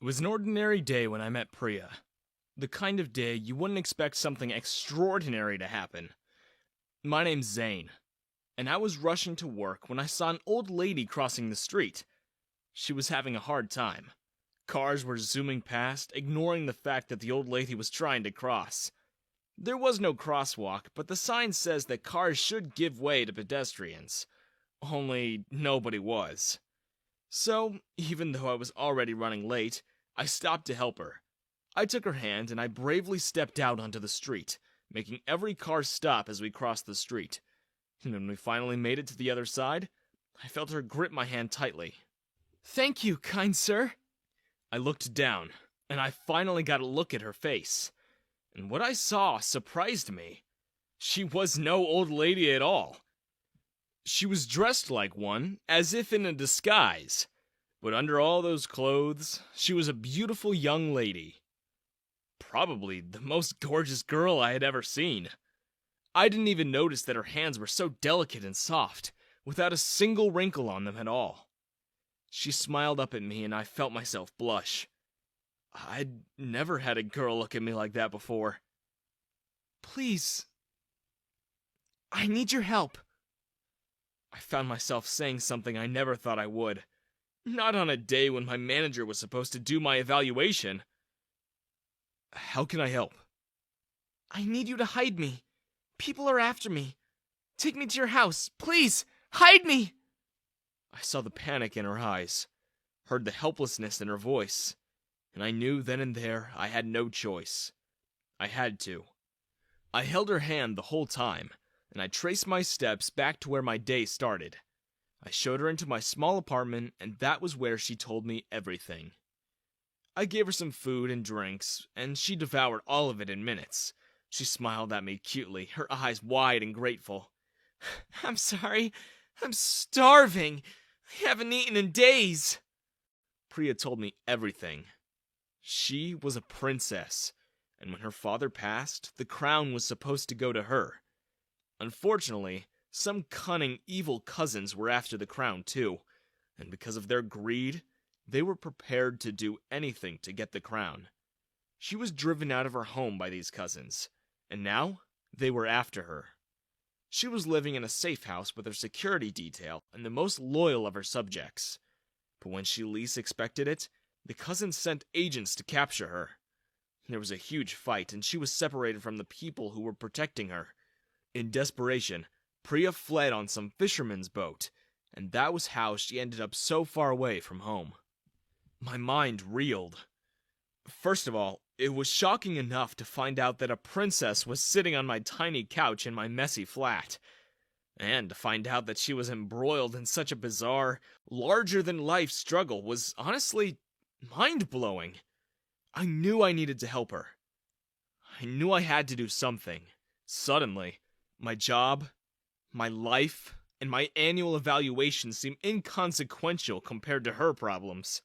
It was an ordinary day when I met Priya. The kind of day you wouldn't expect something extraordinary to happen. My name's Zane, and I was rushing to work when I saw an old lady crossing the street. She was having a hard time. Cars were zooming past, ignoring the fact that the old lady was trying to cross. There was no crosswalk, but the sign says that cars should give way to pedestrians. Only nobody was. So, even though I was already running late, I stopped to help her. I took her hand and I bravely stepped out onto the street, making every car stop as we crossed the street. And when we finally made it to the other side, I felt her grip my hand tightly. "Thank you, kind sir." I looked down, and I finally got a look at her face. And what I saw surprised me. She was no old lady at all. She was dressed like one, as if in a disguise. But under all those clothes, she was a beautiful young lady. Probably the most gorgeous girl I had ever seen. I didn't even notice that her hands were so delicate and soft, without a single wrinkle on them at all. She smiled up at me and I felt myself blush. I'd never had a girl look at me like that before. "Please, I need your help." I found myself saying something I never thought I would. Not on a day when my manager was supposed to do my evaluation. "How can I help?" "I need you to hide me. People are after me. Take me to your house. Please, hide me!" I saw the panic in her eyes, heard the helplessness in her voice, and I knew then and there I had no choice. I had to. I held her hand the whole time, and I traced my steps back to where my day started. I showed her into my small apartment, and that was where she told me everything. I gave her some food and drinks, and she devoured all of it in minutes. She smiled at me cutely, her eyes wide and grateful. "I'm sorry. I'm starving. I haven't eaten in days." Priya told me everything. She was a princess, and when her father passed, the crown was supposed to go to her. Unfortunately, some cunning, evil cousins were after the crown too, and because of their greed, they were prepared to do anything to get the crown. She was driven out of her home by these cousins, and now they were after her. She was living in a safe house with her security detail and the most loyal of her subjects. But when she least expected it, the cousins sent agents to capture her. There was a huge fight, and she was separated from the people who were protecting her. In desperation, Priya fled on some fisherman's boat, and that was how she ended up so far away from home. My mind reeled. First of all, it was shocking enough to find out that a princess was sitting on my tiny couch in my messy flat. And to find out that she was embroiled in such a bizarre, larger-than-life struggle was honestly mind-blowing. I knew I needed to help her. I knew I had to do something. Suddenly, my job, my life, and my annual evaluation seemed inconsequential compared to her problems.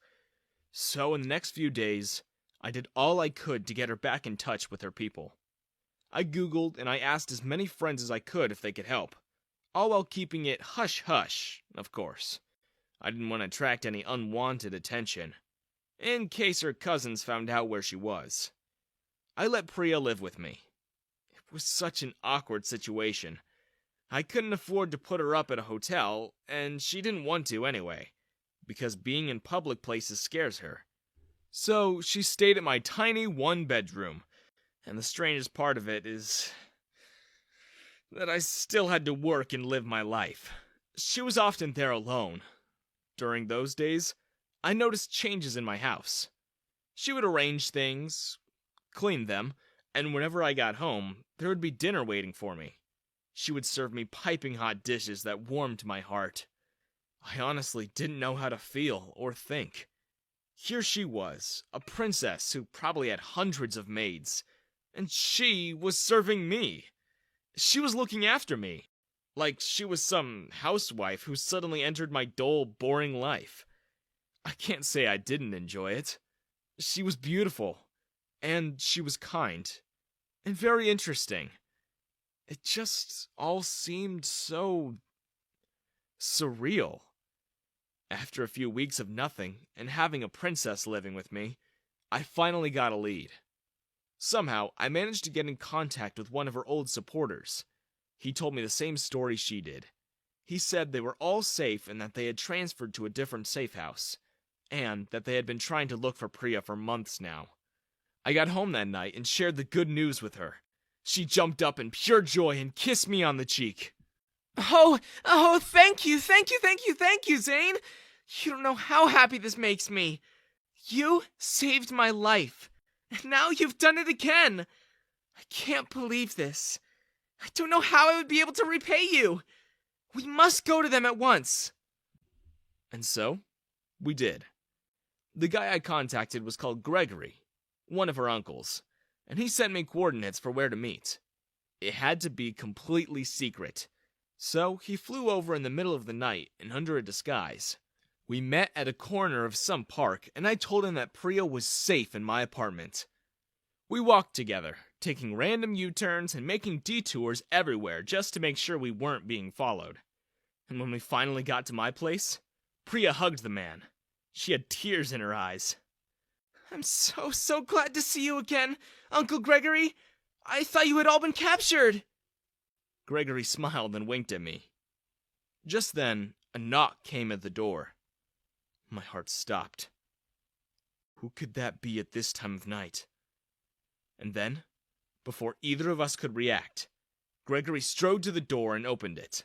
So in the next few days, I did all I could to get her back in touch with her people. I Googled and I asked as many friends as I could if they could help, all while keeping it hush-hush, of course. I didn't want to attract any unwanted attention, in case her cousins found out where she was. I let Priya live with me. It was such an awkward situation. I couldn't afford to put her up at a hotel, and she didn't want to anyway, because being in public places scares her. So she stayed at my tiny one-bedroom, and the strangest part of it is that I still had to work and live my life. She was often there alone. During those days, I noticed changes in my house. She would arrange things, clean them, and whenever I got home, there would be dinner waiting for me. She would serve me piping hot dishes that warmed my heart. I honestly didn't know how to feel or think. Here she was, a princess who probably had hundreds of maids, and she was serving me. She was looking after me, like she was some housewife who suddenly entered my dull, boring life. I can't say I didn't enjoy it. She was beautiful, and she was kind, and very interesting. It just all seemed so surreal. After a few weeks of nothing, and having a princess living with me, I finally got a lead. Somehow, I managed to get in contact with one of her old supporters. He told me the same story she did. He said they were all safe and that they had transferred to a different safe house, and that they had been trying to look for Priya for months now. I got home that night and shared the good news with her. She jumped up in pure joy and kissed me on the cheek. Oh, thank you, Zane. You don't know how happy this makes me. You saved my life, and now you've done it again. I can't believe this. I don't know how I would be able to repay you. We must go to them at once. And so, we did. The guy I contacted was called Gregory, one of her uncles, and he sent me coordinates for where to meet. It had to be completely secret, so he flew over in the middle of the night and under a disguise. We met at a corner of some park, and I told him that Priya was safe in my apartment. We walked together, taking random U-turns and making detours everywhere just to make sure we weren't being followed. And when we finally got to my place, Priya hugged the man. She had tears in her eyes. I'm so glad to see you again, Uncle Gregory. I thought you had all been captured. Gregory smiled and winked at me. Just then, a knock came at the door. My heart stopped. Who could that be at this time of night? And then, before either of us could react, Gregory strode to the door and opened it.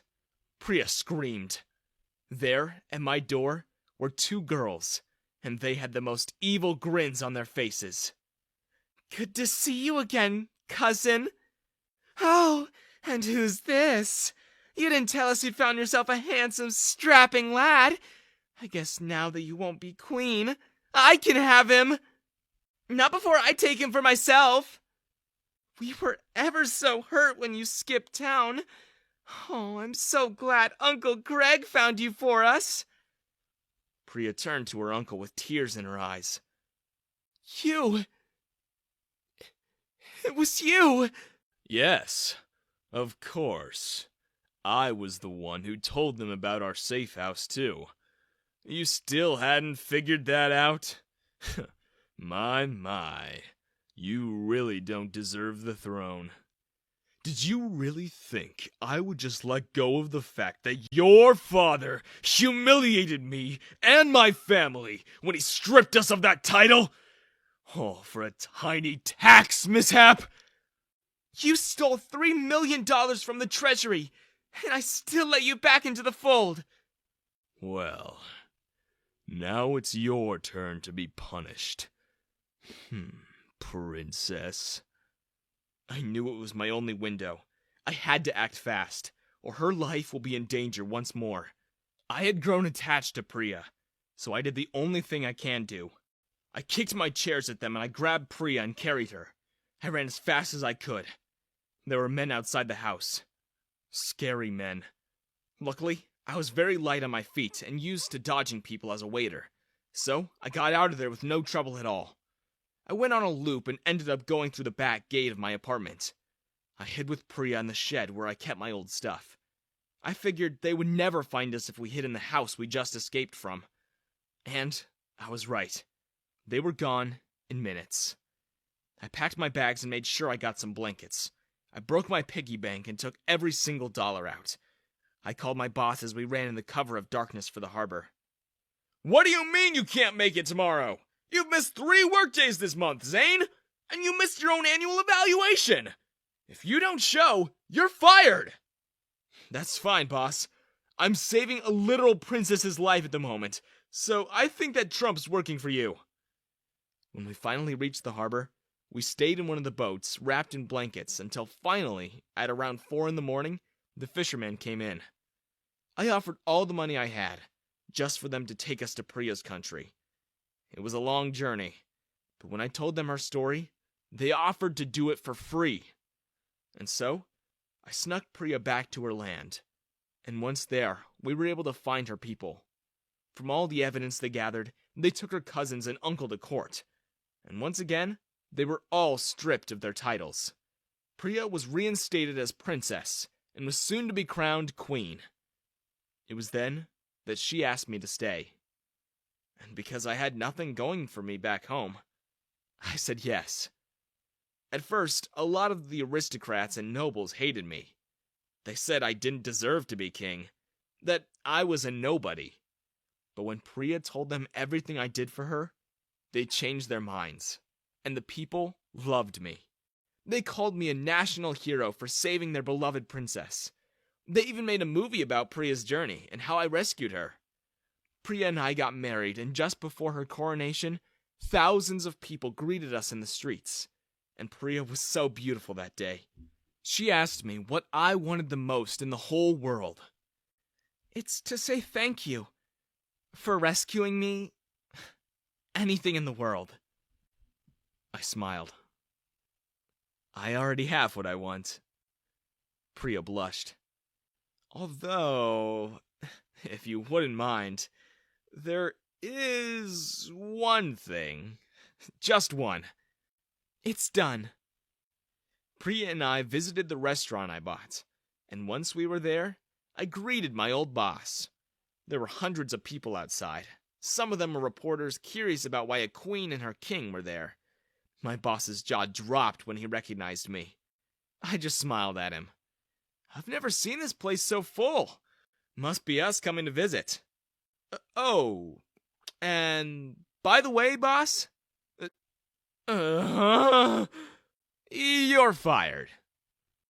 Priya screamed. There, at my door, were two girls, and they had the most evil grins on their faces. Good to see you again, cousin. Oh, and who's this? You didn't tell us you'd found yourself a handsome, strapping lad. I guess now that you won't be queen, I can have him. Not before I take him for myself. We were ever so hurt when you skipped town. Oh, I'm so glad Uncle Greg found you for us. Priya turned to her uncle with tears in her eyes. You! It was you! Yes, of course. I was the one who told them about our safe house, too. You still hadn't figured that out? My. You really don't deserve the throne. Did you really think I would just let go of the fact that your father humiliated me and my family when he stripped us of that title? Oh, for a tiny tax mishap! You stole $3 million from the treasury, and I still let you back into the fold. Well, now it's your turn to be punished. Princess. I knew it was my only window. I had to act fast, or her life will be in danger once more. I had grown attached to Priya, so I did the only thing I can do. I kicked my chairs at them and I grabbed Priya and carried her. I ran as fast as I could. There were men outside the house. Scary men. Luckily, I was very light on my feet and used to dodging people as a waiter, so I got out of there with no trouble at all. I went on a loop and ended up going through the back gate of my apartment. I hid with Priya in the shed where I kept my old stuff. I figured they would never find us if we hid in the house we just escaped from. And I was right. They were gone in minutes. I packed my bags and made sure I got some blankets. I broke my piggy bank and took every single dollar out. I called my boss as we ran in the cover of darkness for the harbor. What do you mean you can't make it tomorrow? You've missed 3 workdays this month, Zane! And you missed your own annual evaluation! If you don't show, you're fired! That's fine, boss. I'm saving a literal princess's life at the moment, so I think that Trump's working for you. When we finally reached the harbor, we stayed in one of the boats, wrapped in blankets, until finally, at around 4 in the morning, the fisherman came in. I offered all the money I had, just for them to take us to Priya's country. It was a long journey, but when I told them our story, they offered to do it for free. And so, I snuck Priya back to her land. And once there, we were able to find her people. From all the evidence they gathered, they took her cousins and uncle to court. And once again, they were all stripped of their titles. Priya was reinstated as princess, and was soon to be crowned queen. It was then that she asked me to stay. And because I had nothing going for me back home, I said yes. At first, a lot of the aristocrats and nobles hated me. They said I didn't deserve to be king, that I was a nobody. But when Priya told them everything I did for her, they changed their minds, and the people loved me. They called me a national hero for saving their beloved princess. They even made a movie about Priya's journey and how I rescued her. Priya and I got married, and just before her coronation, thousands of people greeted us in the streets. And Priya was so beautiful that day. She asked me what I wanted the most in the whole world. It's to say thank you for rescuing me. Anything in the world. I smiled. I already have what I want. Priya blushed. Although, if you wouldn't mind, there is one thing. Just one. It's done. Priya and I visited the restaurant I bought, and once we were there, I greeted my old boss. There were hundreds of people outside. Some of them were reporters curious about why a queen and her king were there. My boss's jaw dropped when he recognized me. I just smiled at him. I've never seen this place so full. Must be us coming to visit. Oh, and by the way, boss, you're fired.